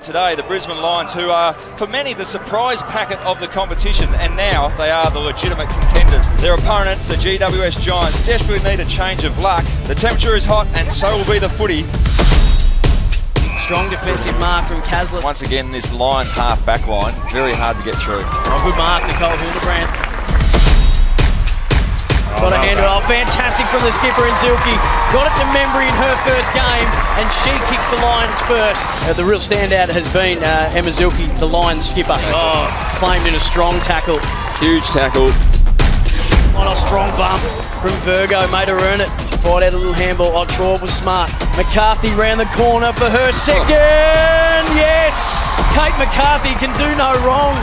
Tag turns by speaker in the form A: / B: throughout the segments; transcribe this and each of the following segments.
A: Today, the Brisbane Lions, who are, for many, the surprise packet of the competition, and now they are the legitimate contenders. Their opponents, the GWS Giants, desperately need a change of luck. The temperature is hot, and so will be the footy.
B: Strong defensive mark from Casler.
A: Once again, this Lions half-back line, very hard to get through.
B: Oh, good mark, Nicole Hildebrand. Got a handoff, fantastic from the skipper in Zilke. Got it to Membry in her first game, and she kicks the Lions first. The real standout has been Emma Zilke, the Lions skipper. Oh, claimed in a strong tackle.
A: Huge tackle.
B: On a strong bump from Virgo, made her earn it. She fired out a little handball. Oh, Traub was smart. McCarthy round the corner for her second. Yes! Kate McCarthy can do no wrong.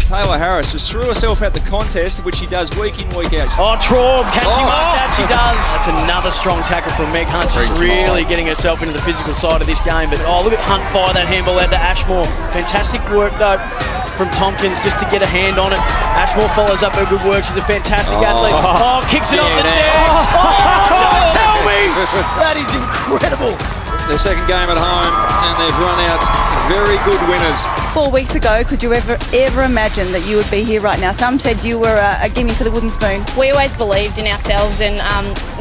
A: Taylor Harris just threw herself at the contest, which she does week in, week out.
B: Oh, Traub, can she mark that? She does. That's another strong tackle from Meg Hunt. She's really getting herself into the physical side of this game. But oh, look at Hunt fire that handball out to Ashmore. Fantastic work though from Tompkins just to get a hand on it. Ashmore follows up her good work. She's a fantastic athlete. Oh, kicks it off the deck. Oh, don't tell me. That is incredible.
A: Their second game at home, and they've run out very good winners.
C: 4 weeks ago, could you ever imagine that you would be here right now? Some said you were a gimme for the wooden spoon.
D: We always believed in ourselves, and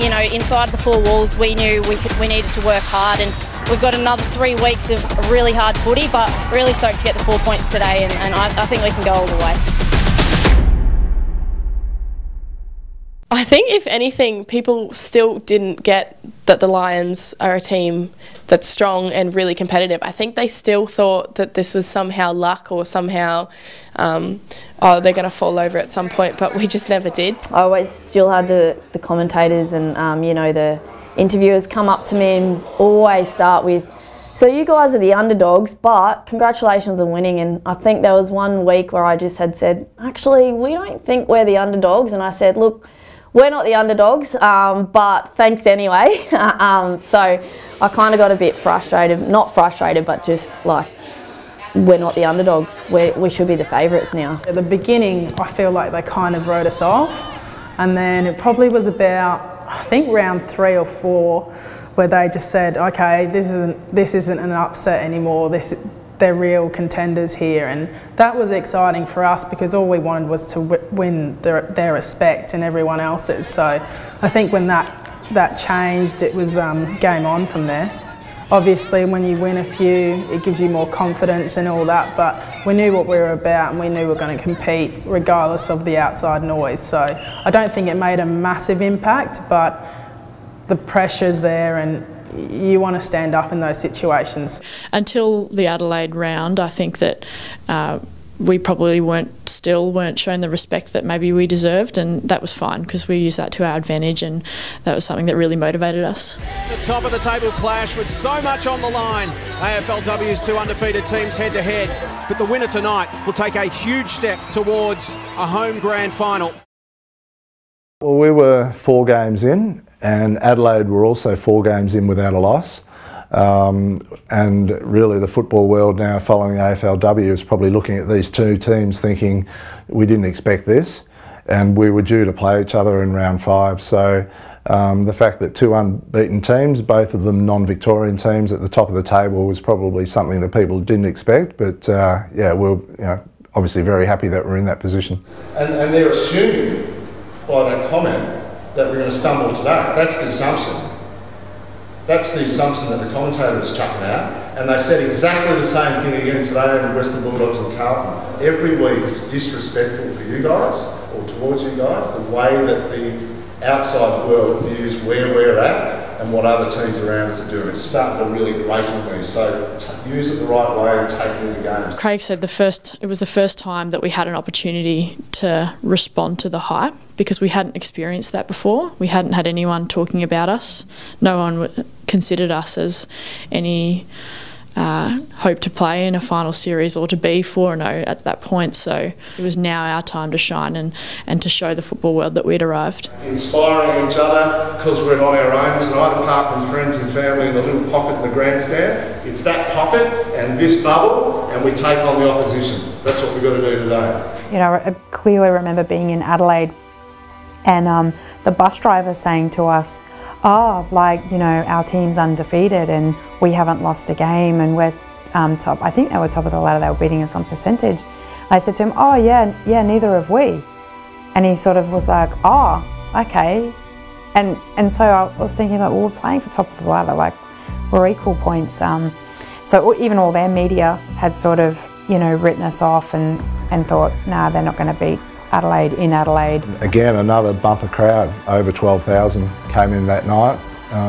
D: you know, inside the four walls, we knew we needed to work hard, and we've got another 3 weeks of really hard footy, but really stoked to get the 4 points today, and I think we can go all the way.
E: I think, if anything, people still didn't get that the Lions are a team that's strong and really competitive. I think they still thought that this was somehow luck or somehow, oh, they're going to fall over at some point, but we just never did.
F: I always still had the commentators and, you know, the interviewers come up to me and always start with, so you guys are the underdogs, but congratulations on winning. And I think there was 1 week where I just had said, actually, we don't think we're the underdogs. And I said, look, we're not the underdogs, but thanks anyway. So I kind of got a bit frustrated, not frustrated, but just like, we're not the underdogs. We should be the favourites now.
G: At the beginning, I feel like they kind of wrote us off. And then it probably was about, I think, round 3 or 4, where they just said, okay, this isn't an upset anymore. They're real contenders here, and that was exciting for us because all we wanted was to win their respect and everyone else's. So I think when that changed, it was game on from there. Obviously, when you win a few, it gives you more confidence and all that, but we knew what we were about and we knew we were going to compete regardless of the outside noise. So I don't think it made a massive impact, but the pressure's there and you want to stand up in those situations.
E: Until the Adelaide round, I think that we probably weren't shown the respect that maybe we deserved, and that was fine because we used that to our advantage, and that was something that really motivated us.
H: The top of the table clash with so much on the line. AFLW's 2 undefeated teams head to head, but the winner tonight will take a huge step towards a home grand final.
I: Well, we were 4 games in, and Adelaide were also 4 games in without a loss. And really the football world now following AFLW is probably looking at these 2 teams thinking we didn't expect this, and we were due to play each other in round 5. So the fact that 2 unbeaten teams, both of them non-Victorian teams at the top of the table, was probably something that people didn't expect, but yeah, we're obviously very happy that we're in that position.
J: And they're assuming by that comment that we're going to stumble today. That's the assumption. That's the assumption that the commentator was chucking out, and they said exactly the same thing again today over Western Bulldogs and Carlton. Every week it's disrespectful for you guys, or towards you guys, the way that the outside world views where we're at and what other teams around us are doing. It's starting to really grate on me, so use it the right way and take me to games.
E: Craig said it was the first time that we had an opportunity to respond to the hype, because we hadn't experienced that before. We hadn't had anyone talking about us. No one considered us as any hope to play in a final series or to be 4-0 at that point. So it was now our time to shine and to show the football world that we'd arrived.
J: Inspiring each other because we're not our own tonight, apart from friends and family in the little pocket in the grandstand. It's that pocket and this bubble, and we take on the opposition. That's what we've got to do today.
K: You know, I clearly remember being in Adelaide and the bus driver saying to us, oh, like, you know, our team's undefeated and we haven't lost a game and we're top. I think they were top of the ladder. They were beating us on percentage. I said to him, "Oh yeah, neither have we." And he sort of was like, "Oh, okay." And so I was thinking, like, well, we're playing for top of the ladder, like we're equal points. So even all their media had sort of, you know, written us off and thought, nah, they're not going to beat Adelaide in Adelaide.
I: Again, another bumper crowd. Over 12,000 came in that night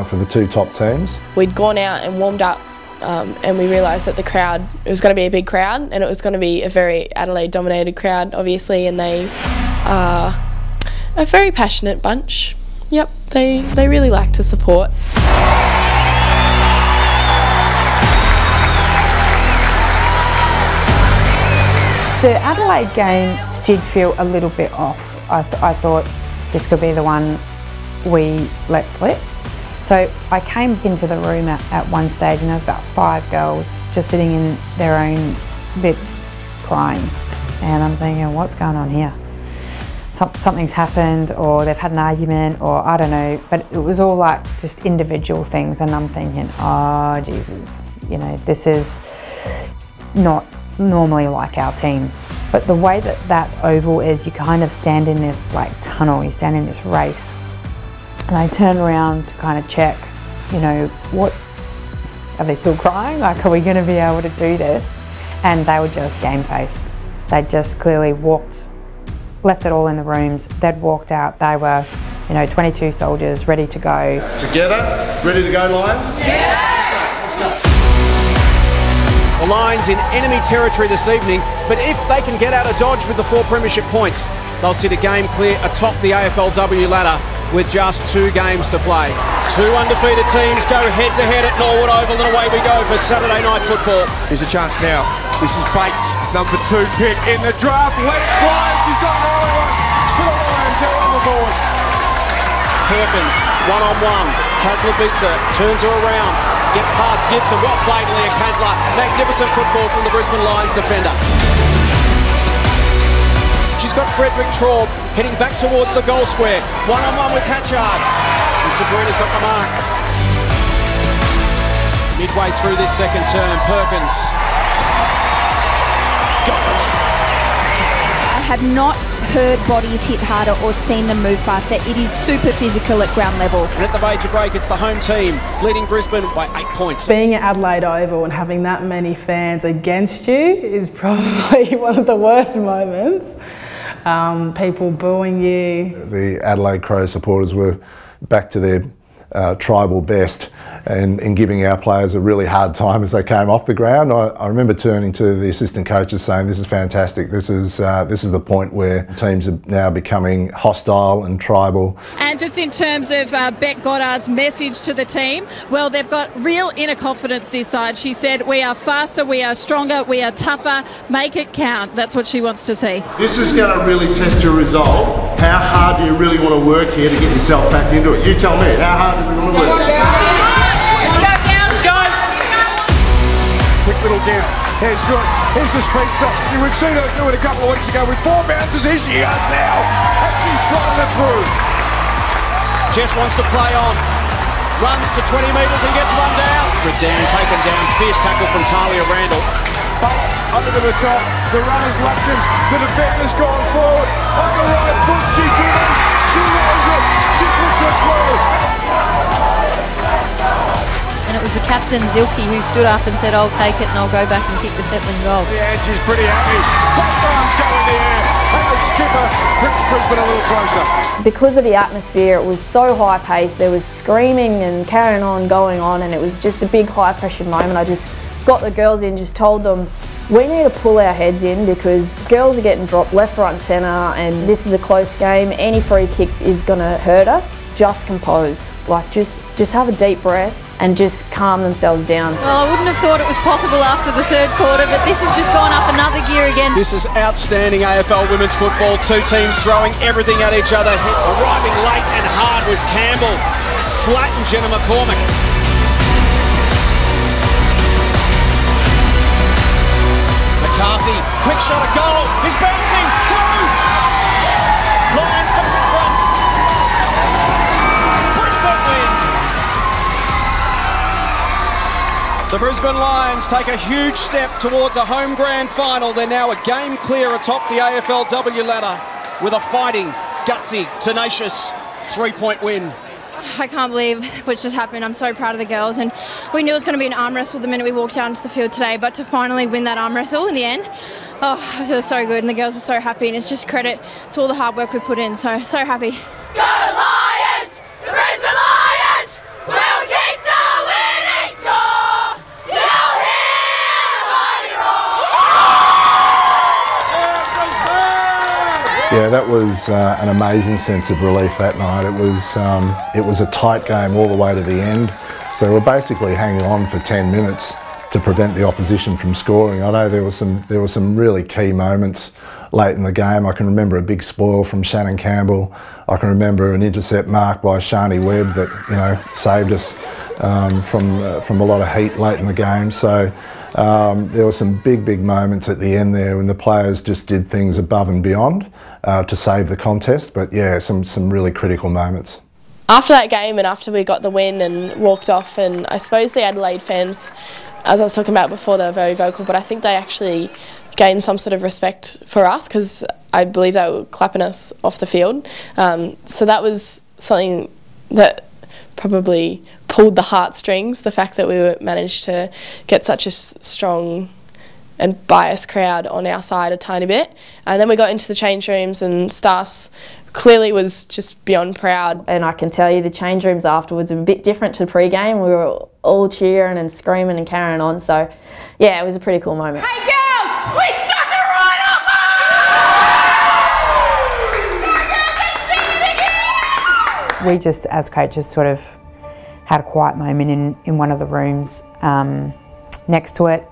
I: for the two top teams.
L: We'd gone out and warmed up and we realised that the crowd, it was going to be a big crowd and it was going to be a very Adelaide-dominated crowd, obviously, and they are a very passionate bunch. Yep, they really like to support.
K: The Adelaide game did feel a little bit off. I thought this could be the one we let slip. So I came into the room at one stage and there was about 5 girls just sitting in their own bits crying. And I'm thinking, what's going on here? Something's happened, or they've had an argument, or I don't know, but it was all like just individual things, and I'm thinking, oh Jesus, you know, this is not normally like our team. But the way that oval is, you kind of stand in this like tunnel, you stand in this race, and I turn around to kind of check, you know, what, are they still crying? Like, are we going to be able to do this? And they were just game face. They just clearly left it all in the rooms. They'd walked out. They were, you know, 22 soldiers ready to go.
J: Together, ready to go, Lions? Yeah! Let's go.
H: The Lions in enemy territory this evening, but if they can get out of Dodge with the 4 premiership points, they'll sit a game clear atop the AFLW ladder with just 2 games to play. 2 undefeated teams go head-to-head at Norwood Oval, and away we go for Saturday night football.
M: Here's a chance now. This is Bates, number 2 pick in the draft. Let's fly. He's got an early one for the Lions. They're on the board.
H: Perkins, one-on-one. Kasler beats her, turns her around, gets past Gibson. Well played, Leah Kasler. Magnificent football from the Brisbane Lions defender. She's got Frederick Traub heading back towards the goal square. One-on-one with Hatchard. And Sabrina's got the mark. Midway through this second term, Perkins got it.
C: I have not heard bodies hit harder or seen them move faster. It is super physical at ground level.
H: And at the major break, it's the home team leading Brisbane by 8 points.
G: Being at Adelaide Oval and having that many fans against you is probably one of the worst moments. People booing you.
I: The Adelaide Crows supporters were back to their tribal best and giving our players a really hard time as they came off the ground. I remember turning to the assistant coaches saying, this is fantastic. This is the point where teams are now becoming hostile and tribal.
N: And just in terms of Beck Goddard's message to the team, well, they've got real inner confidence this side. She said, we are faster, we are stronger, we are tougher, make it count. That's what she wants to see.
J: This is going to really test your resolve. How hard do you really want to work here to get yourself back into it? You tell me, how hard do you want to work?
N: Let's go!
M: Quick little give. Here's good. Here's the speedster. You would have seen her do it a couple of weeks ago with 4 bounces. Here she is now. And she's slotted it through.
H: Jess wants to play on. Runs to 20 metres and gets one down. Redan taken down. Fierce tackle from Talia Randall.
M: Bates under to the top. The runners Lutkins. The defender's gone forward. On the right foot, she dribbles. She knows it. She puts it through.
D: And it was the captain, Zilke, who stood up and said, I'll take it and I'll go back and kick the settling goal.
M: Yeah, and she's pretty happy. Both arms go in the air. And the skipper brings Brisbane a little closer.
F: Because of the atmosphere, it was so high paced. There was screaming and carrying on, going on, and it was just a big high pressure moment. I just got the girls in, just told them, we need to pull our heads in because girls are getting dropped left, right and centre, and this is a close game. Any free kick is going to hurt us. Just compose. Like, just have a deep breath and just calm themselves down.
D: Well, I wouldn't have thought it was possible after the 3rd quarter, but this has just gone up another gear again.
H: This is outstanding AFL women's football. 2 teams throwing everything at each other. Arriving late and hard was Campbell. Flattened Jenna McCormick. McCarthy, quick shot at goal. He's bouncing through. Lions back in front. Brisbane win. The Brisbane Lions take a huge step towards a home grand final. They're now a game clear atop the AFLW ladder with a fighting, gutsy, tenacious 3-point win.
D: I can't believe what's just happened. I'm so proud of the girls, and we knew it was going to be an arm wrestle the minute we walked out into the field today, but to finally win that arm wrestle in the end, oh, I feel so good, and the girls are so happy, and it's just credit to all the hard work we put in, so happy.
O: Go Lions! The Brisbane Lions will keep the winning score! You'll hear the mighty roar!
I: Yeah, that was an amazing sense of relief that night. It was a tight game all the way to the end, so we're basically hanging on for 10 minutes to prevent the opposition from scoring. I know there were some really key moments late in the game. I can remember a big spoil from Shannon Campbell. I can remember an intercept mark by Shani Webb that saved us from a lot of heat late in the game. So there were some big moments at the end there when the players just did things above and beyond to save the contest. But yeah, some really critical moments.
L: After that game and after we got the win and walked off, and I suppose the Adelaide fans, as I was talking about before, they were very vocal, but I think they actually gained some sort of respect for us because I believe they were clapping us off the field. So that was something that probably pulled the heartstrings, the fact that we managed to get such a strong and biased crowd on our side a tiny bit. And then we got into the change rooms and Stas clearly was just beyond proud.
F: And I can tell you the change rooms afterwards were a bit different to pre-game. We were all cheering and screaming and carrying on. So yeah, it was a pretty cool moment.
O: Hey girls, we stuck it right up!
K: We just, as coaches, sort of had a quiet moment in one of the rooms next to it.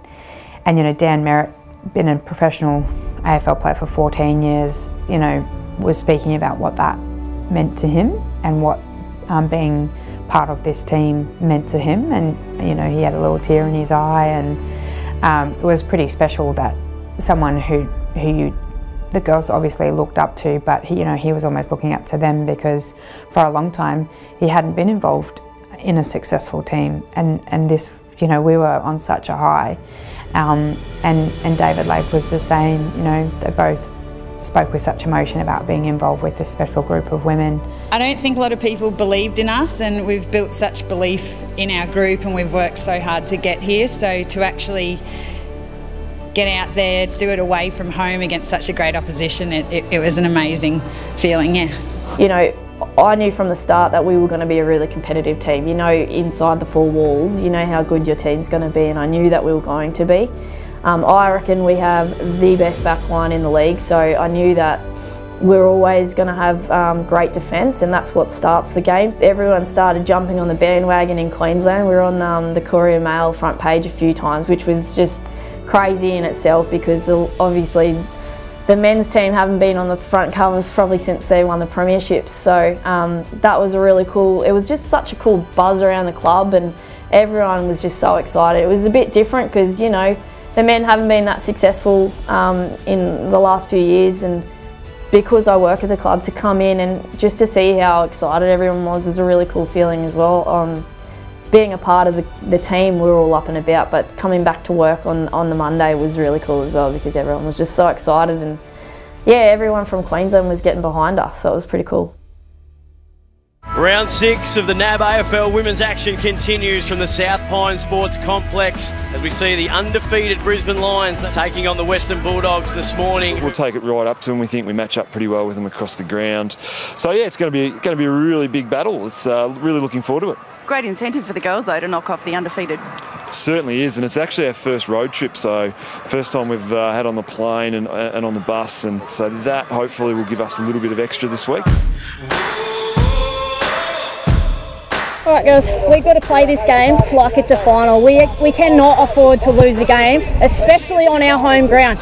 K: And Dan Merritt, been a professional AFL player for 14 years, was speaking about what that meant to him and what being part of this team meant to him. And he had a little tear in his eye, and it was pretty special that someone who the girls obviously looked up to, but he was almost looking up to them because for a long time he hadn't been involved in a successful team, and this, we were on such a high. And David Lake was the same. They both spoke with such emotion about being involved with this special group of women.
P: I don't think a lot of people believed in us, and we've built such belief in our group, and we've worked so hard to get here. So to actually get out there, do it away from home against such a great opposition, it was an amazing feeling, yeah.
F: I knew from the start that we were going to be a really competitive team. Inside the four walls, you know how good your team's going to be, and I knew that we were going to be. I reckon we have the best back line in the league, so I knew that we're always going to have great defence, and that's what starts the games. Everyone started jumping on the bandwagon in Queensland. We were on the Courier Mail front page a few times, which was just crazy in itself because obviously the men's team haven't been on the front covers probably since they won the premierships, so that was really cool. It was just such a cool buzz around the club, and everyone was just so excited. It was a bit different because the men haven't been that successful in the last few years, and because I work at the club, to come in and just to see how excited everyone was a really cool feeling as well. Being a part of the team, we were all up and about, but coming back to work on the Monday was really cool as well because everyone was just so excited, and yeah, everyone from Queensland was getting behind us, so it was pretty cool.
B: Round 6 of the NAB AFL Women's Action continues from the South Pine Sports Complex as we see the undefeated Brisbane Lions taking on the Western Bulldogs this morning.
A: We'll take it right up to them. We think we match up pretty well with them across the ground. So yeah, it's going to be a really big battle. It's really looking forward to it.
Q: Great incentive for the girls though to knock off the undefeated.
A: It certainly is, and it's actually our first road trip, so first time we've had on the plane and on the bus, and so that hopefully will give us a little bit of extra this week.
R: All right, girls, we've got to play this game like it's a final. We cannot afford to lose a game, especially on our home ground.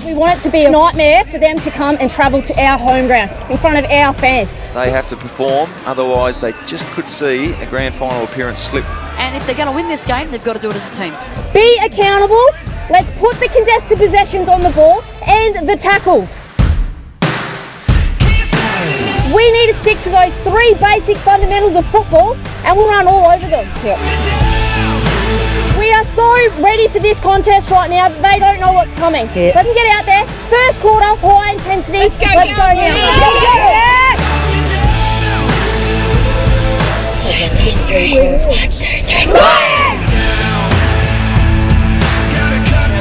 R: We want it to be a nightmare for them to come and travel to our home ground in front of our fans.
S: They have to perform, otherwise they just could see a grand final appearance slip.
T: And if they're going to win this game, they've got to do it as a team.
R: Be accountable. Let's put the contested possessions on the ball and the tackles. We need to stick to those 3 basic fundamentals of football, and we'll run all over them. Yep. are so ready for this contest right now that they don't know what's coming. Let them get out there. First quarter, high intensity. Let's go now.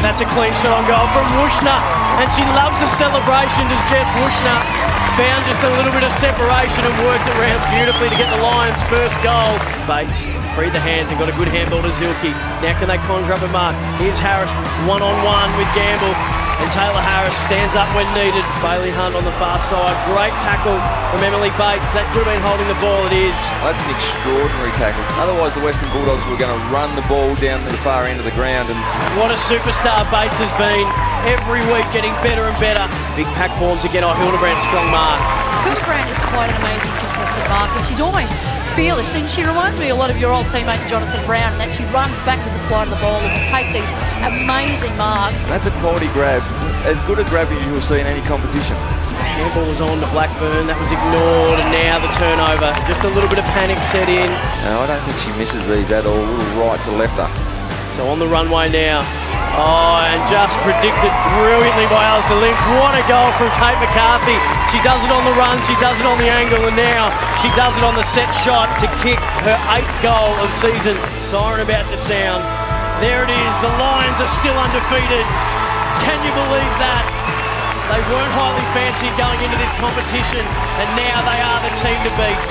B: That's a clean shot on goal from Wushner, and she loves a celebration, does Jess Wushner. Found just a little bit of separation and worked it around beautifully to get the Lions' first goal. Bates freed the hands and got a good handball to Zilke. Now can they conjure up a mark? Here's Harris, one-on-one with Gamble. And Taylor Harris stands up when needed. Bailey Hunt on the far side. Great tackle from Emily Bates. That could have been holding the ball. It is.
S: Well, that's an extraordinary tackle. Otherwise, the Western Bulldogs were going to run the ball down to the far end of the ground. And
B: what a superstar Bates has been. Every week getting better and better. Big pack forms again. Hildebrand, strong mark.
T: Hildebrand is quite an amazing contested mark, and she's almost fearless, and she reminds me a lot of your old teammate Jonathan Brown, and that she runs back with the flight of the ball and will take these amazing marks.
S: That's a quality grab, as good a grab as you'll see in any competition.
B: Handball was on to Blackburn, that was ignored, and now the turnover. Just a little bit of panic set in.
S: No, I don't think she misses these at all. A little right to lefter.
B: So on the runway now. Oh, and just predicted brilliantly by Alistair Lynch. What a goal from Kate McCarthy. She does it on the run, she does it on the angle, and now she does it on the set shot to kick her 8th goal of season. Siren about to sound. There it is, the Lions are still undefeated. Can you believe that? They weren't highly fancied going into this competition, and now they are the team to beat.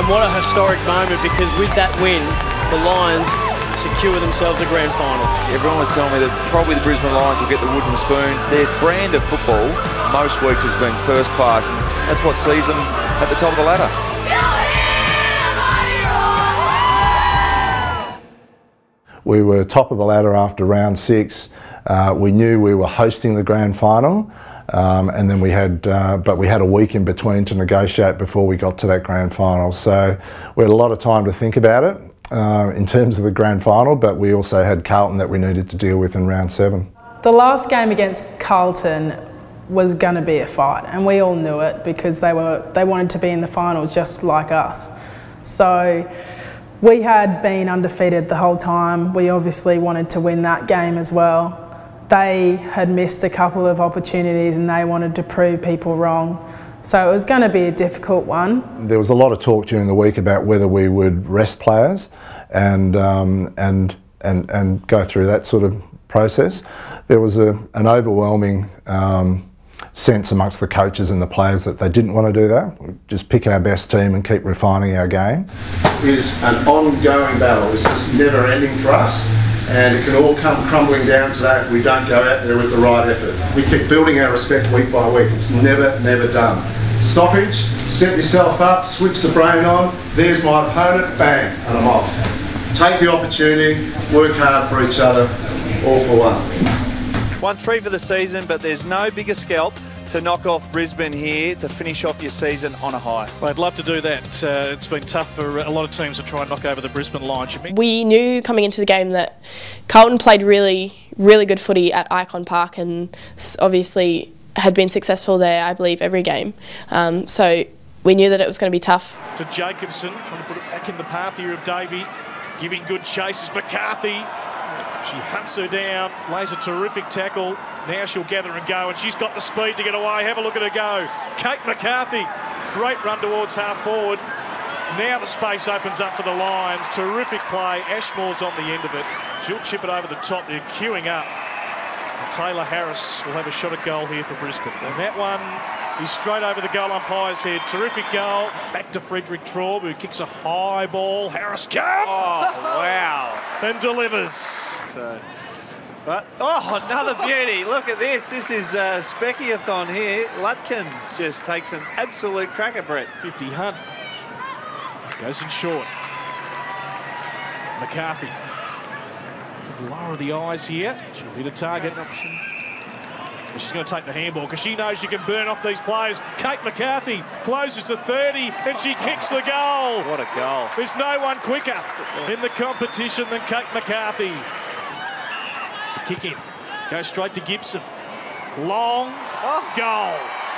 B: And what a historic moment, because with that win, the Lions secure themselves a grand final.
S: Everyone was telling me that probably the Brisbane Lions will get the wooden spoon. Their brand of football most weeks has been first class, and that's what sees them at the top of the ladder.
I: We were top of the ladder after round 6. We knew we were hosting the grand final, and then we had a week in between to negotiate before we got to that grand final. So we had a lot of time to think about it. In terms of the grand final, but we also had Carlton that we needed to deal with in round 7.
G: The last game against Carlton was going to be a fight, and we all knew it because they wanted to be in the final just like us. So we had been undefeated the whole time. We obviously wanted to win that game as well. They had missed a couple of opportunities and they wanted to prove people wrong. So it was going to be a difficult one. There was a lot of talk during the week about whether we would rest players and go through that sort of process. There was an overwhelming sense amongst the coaches and the players that they didn't want to do that. We'd just pick our best team and keep refining our game.
J: It's an ongoing battle. It's just never ending for us. And it can all come crumbling down today if we don't go out there with the right effort. We keep building our respect week by week. It's never done. Stoppage, set yourself up, switch the brain on, there's my opponent, bang, and I'm off. Take the opportunity, work hard for each other, all for one.
U: 1-3 for the season, but there's no bigger scalp to knock off Brisbane here to finish off your season on a high.
V: Well, I'd love to do that. It's been tough for a lot of teams to try and knock over the Brisbane Lions.
L: We knew coming into the game that Carlton played really good footy at Icon Park and obviously had been successful there, I believe, every game. So we knew that it was going to be tough.
V: To Jacobson, trying to put it back in the path here of Davey, giving good chases. McCarthy, she hunts her down, lays a terrific tackle. Now she'll gather and go, and she's got the speed to get away. Have a look at her go. Kate McCarthy, great run towards half forward. Now the space opens up for the Lions. Terrific play. Ashmore's on the end of it. She'll chip it over the top. They're queuing up. And Taylor Harris will have a shot at goal here for Brisbane. And that one is straight over the goal umpire's head. Terrific goal. Back to Frederick Traub, who kicks a high ball. Harris comes!
U: Oh, wow.
V: And delivers.
U: So, but, oh, another beauty. Look at this. This is Specky-a-thon here. Lutkins just takes an absolute cracker, Brett.
V: 50 Hunt. Goes in short. McCarthy. Lower the eyes here. She'll hit a target. She's going to take the handball because she knows she can burn off these players. Kate McCarthy closes to 30 and she kicks the goal.
U: What a goal.
V: There's no one quicker in the competition than Kate McCarthy. The kick in. Goes straight to Gibson. Long goal.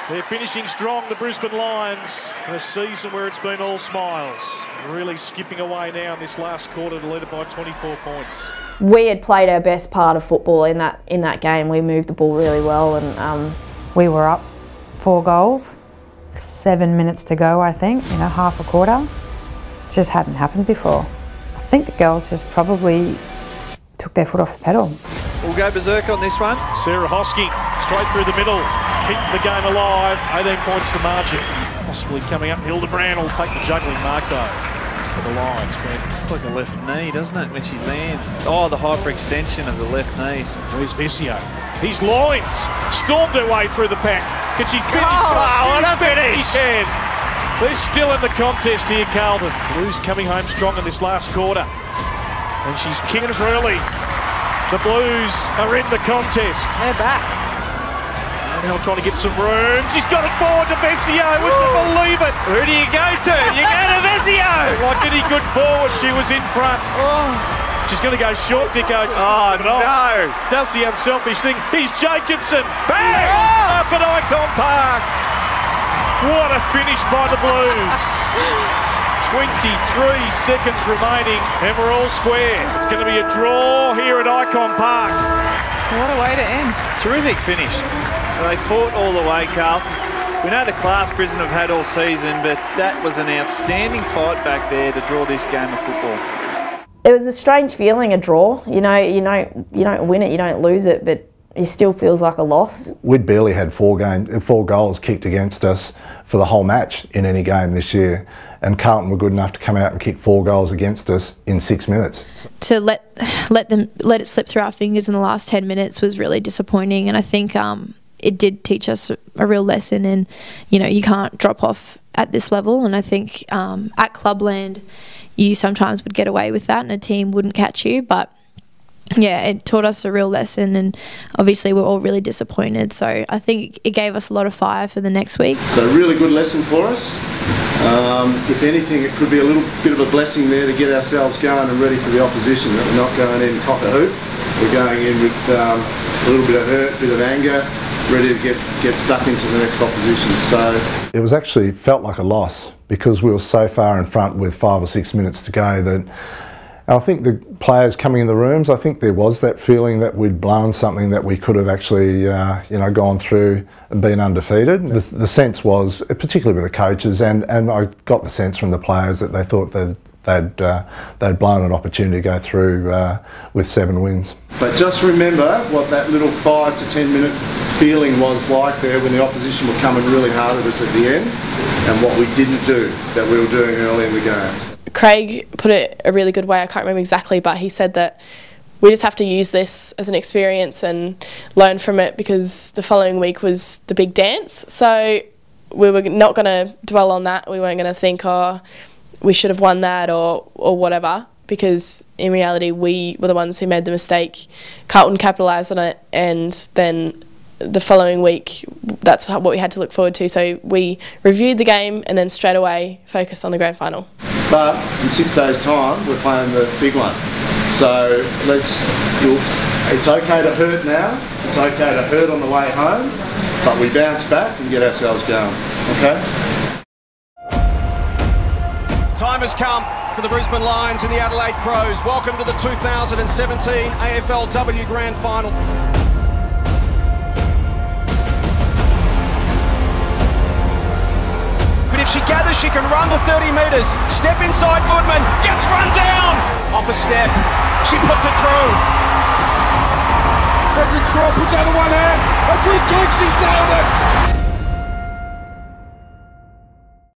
V: They're finishing strong, the Brisbane Lions, in a season where it's been all smiles. Really skipping away now in this last quarter to lead it by 24 points.
F: we had played our best part of football in that game. We moved the ball really well, and
K: we were up 4 goals, 7 minutes to go, I think, half a quarter. Just hadn't happened before. I think the girls just probably took their foot off the pedal.
U: We'll go berserk on this one.
V: Sarah Hosking straight through the middle, keep the game alive, 18 points to margin. Possibly coming up, Hildebrand will take the juggling mark though for the Lions.
U: It's like a left knee, doesn't it, when she lands? Oh, the hyperextension of the left knees.
V: Where's Vesio? He's Loins, stormed her way through the pack. Can she finish?
U: Oh, what a finish!
V: She can. They're still in the contest here, Carlton. Blues coming home strong in this last quarter. And she's kicking us early. The Blues are in the contest.
K: They're back.
V: Now trying to get some room. She's got it forward to Vesio. Would you believe it?
U: Who do you go to? You go to Vesio!
V: Like any good forward, she was in front. She's going to go short, Dicko.
U: Oh, no.
V: Does the unselfish thing. Here's Jacobson. Bang! Up at Icon Park. What a finish by the Blues. 23 seconds remaining and we're all square. It's going to be a draw here at Icon Park.
G: What a way to end.
U: Terrific finish. They fought all the way, Carlton. We know the class Brisbane have had all season, but that was an outstanding fight back there to draw this game of football.
F: It was a strange feeling, a draw. You don't win it, you don't lose it, but it still feels like a loss.
I: We'd barely had 4 goals kicked against us for the whole match in any game this year, and Carlton were good enough to come out and kick 4 goals against us in 6 minutes.
C: To let it slip through our fingers in the last 10 minutes was really disappointing, and I think it did teach us a real lesson in, you can't drop off at this level, and I think at Clubland you sometimes would get away with that and a team wouldn't catch you, but yeah, it taught us a real lesson, and obviously we're all really disappointed, so I think it gave us a lot of fire for the next week.
J: So a really good lesson for us. If anything, it could be a little bit of a blessing there to get ourselves going and ready for the opposition, that we're not going in cock a hoop. We're going in with a little bit of hurt, a bit of anger, ready to get stuck into the next opposition. So
I: it was actually felt like a loss because we were so far in front with 5 or 6 minutes to go that I think the players coming in the rooms, I think there was that feeling that we'd blown something that we could have actually gone through and been undefeated. The sense was, particularly with the coaches, and I got the sense from the players that they thought they'd blown an opportunity to go through with 7 wins.
J: But just remember what that little 5 to 10 minute feeling was like there when the opposition were coming really hard at us at the end, and what we didn't do that we were doing early in the games.
L: Craig put it a really good way, I can't remember exactly, but he said that we just have to use this as an experience and learn from it, because the following week was the big dance. So we were not going to dwell on that. We weren't going to think, oh, we should have won that or whatever, because in reality we were the ones who made the mistake. Carlton capitalised on it, and then the following week that's what we had to look forward to. So we reviewed the game and then straight away focused on the grand final.
J: But in 6 days' time we're playing the big one. So it's okay to hurt now, it's okay to hurt on the way home, but we bounce back and get ourselves going, okay?
H: Time has come for the Brisbane Lions and the Adelaide Crows. Welcome to the 2017 AFLW Grand Final. But if she gathers, she can run to 30 metres. Step inside Goodman, gets run down. Off a step, she puts it through.
M: Frederick Troll puts out the one hand. A good kick, she's